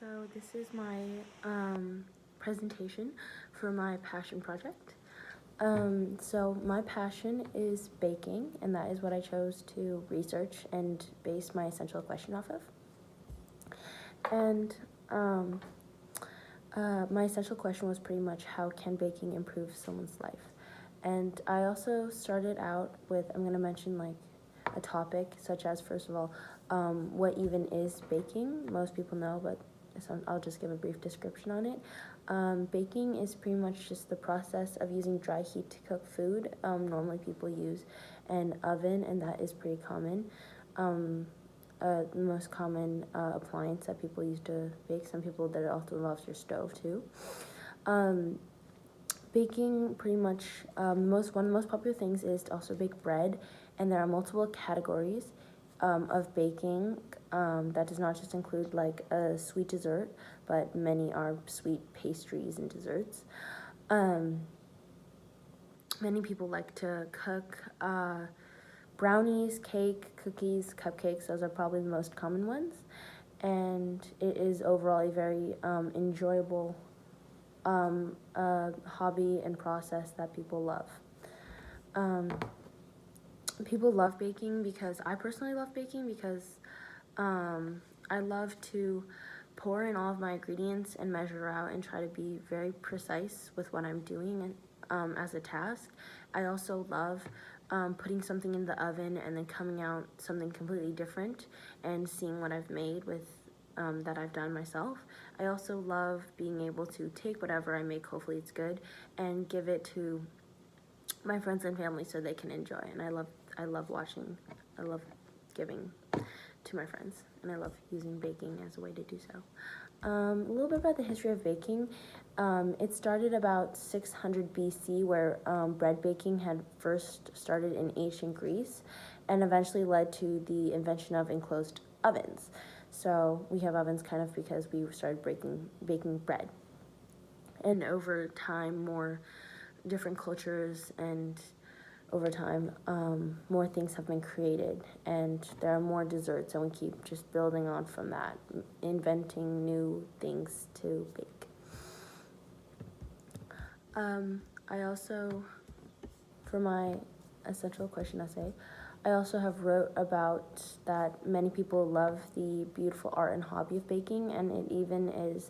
So this is my presentation for my passion project. So my passion is baking, and that is what I chose to research and base my essential question off of. And my essential question was pretty much how can baking improve someone's life? And I also started out with, I'm going to mention like a topic such as, first of all, what even is baking? Most people know, but I'll just give a brief description on it. Baking is pretty much just the process of using dry heat to cook food. Normally people use an oven, and that is pretty common. The most common appliance that people use to bake. Some people that also involves your stove too. Baking pretty much one of the most popular things is to also bake bread, and there are multiple categories of baking. That does not just include like a sweet dessert, but many are sweet pastries and desserts. Many people like to cook brownies, cake, cookies, cupcakes. Those are probably the most common ones, and it is overall a very enjoyable hobby and process that people love. People love baking because I personally love baking because I love to pour in all of my ingredients and measure out and try to be very precise with what I'm doing as a task. I also love putting something in the oven and then coming out something completely different and seeing what I've made with that I've done myself. I also love being able to take whatever I make, hopefully it's good, and give it to my friends and family so they can enjoy. And I love giving to my friends, and I love using baking as a way to do so. A little bit about the history of baking. It started about 600 BC, where bread baking had first started in ancient Greece and eventually led to the invention of enclosed ovens. So we have ovens kind of because we started baking bread. And over time, more different cultures and over time, more things have been created, and there are more desserts, and we keep just building on from that, inventing new things to bake. I also, for my essential question essay, I also have wrote about that many people love the beautiful art and hobby of baking, and it even is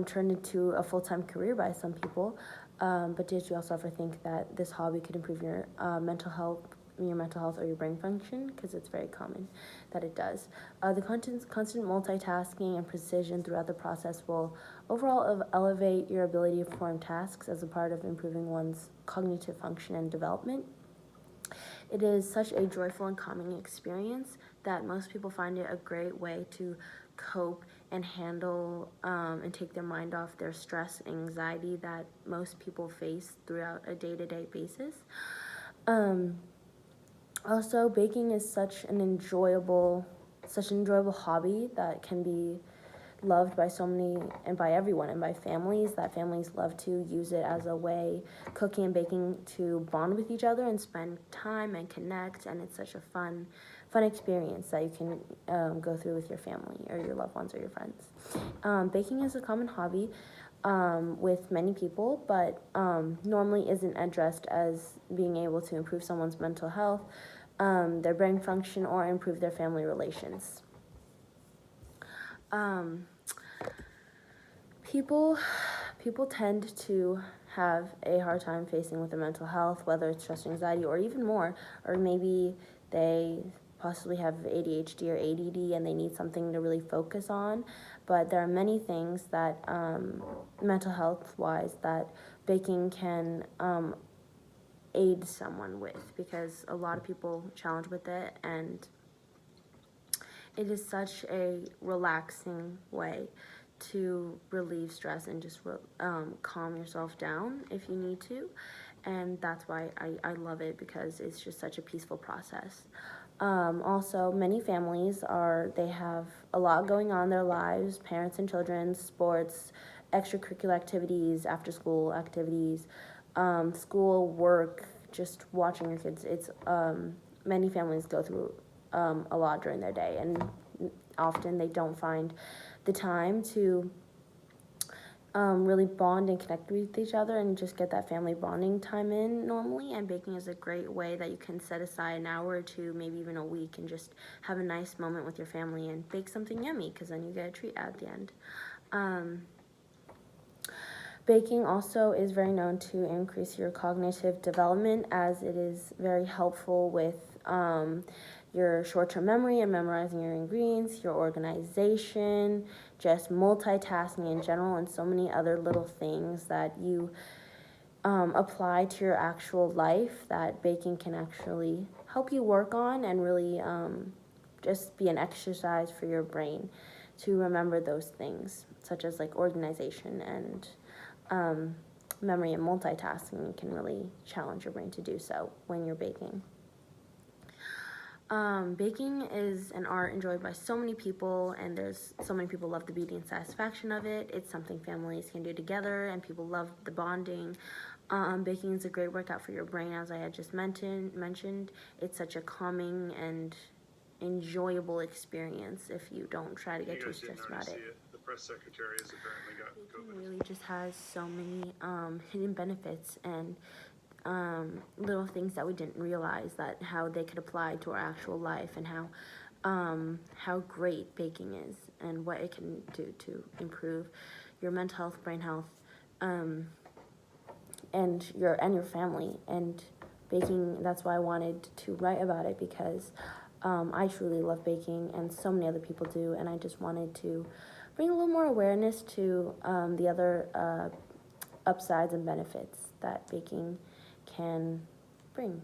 turned into a full-time career by some people. But did you also ever think that this hobby could improve your mental health or your brain function? Because it's very common that it does. The constant multitasking and precision throughout the process will overall elevate your ability to perform tasks as a part of improving one's cognitive function and development. It is such a joyful and calming experience that most people find it a great way to cope and handle and take their mind off their stress and anxiety that most people face throughout a day-to-day basis. Also, baking is such an enjoyable hobby that can be loved by so many and by everyone and by families, that families love to use it as a way, cooking and baking, to bond with each other and spend time and connect, and it's such a fun experience that you can go through with your family or your loved ones or your friends. Baking is a common hobby with many people, but normally isn't addressed as being able to improve someone's mental health, their brain function, or improve their family relations. People tend to have a hard time facing with their mental health, whether it's stress, anxiety, or even more, or maybe they possibly have ADHD or ADD and they need something to really focus on. But there are many things that mental health wise that baking can aid someone with, because a lot of people challenge with it, and it is such a relaxing way to relieve stress and just calm yourself down if you need to. And that's why I love it, because it's just such a peaceful process. Also, many families they have a lot going on in their lives, parents and children, sports, extracurricular activities, after school activities, school, work, just watching your kids. It's many families go through a lot during their day, and often they don't find the time to really bond and connect with each other and just get that family bonding time in normally. And baking is a great way that you can set aside an hour or two, maybe even a week, and just have a nice moment with your family and bake something yummy, because then you get a treat at the end. Baking also is very known to increase your cognitive development, as it is very helpful with your short-term memory and memorizing your ingredients, your organization, just multitasking in general, and so many other little things that you apply to your actual life that baking can actually help you work on, and really just be an exercise for your brain to remember those things, such as like organization and memory and multitasking. Can really challenge your brain to do so when you're baking. Baking is an art enjoyed by so many people, and there's so many people love the beauty and satisfaction of it. It's something families can do together, and people love the bonding. Baking is a great workout for your brain, as I had just mentioned. It's such a calming and enjoyable experience if you don't try to get too stressed about it. The press secretary has apparently got Baking COVID. really just has so many hidden benefits and little things that we didn't realize, that how they could apply to our actual life, and how great baking is and what it can do to improve your mental health, brain health, and your family. And baking, that's why I wanted to write about it, because I truly love baking, and so many other people do, and I just wanted to bring a little more awareness to the other upsides and benefits that baking can bring.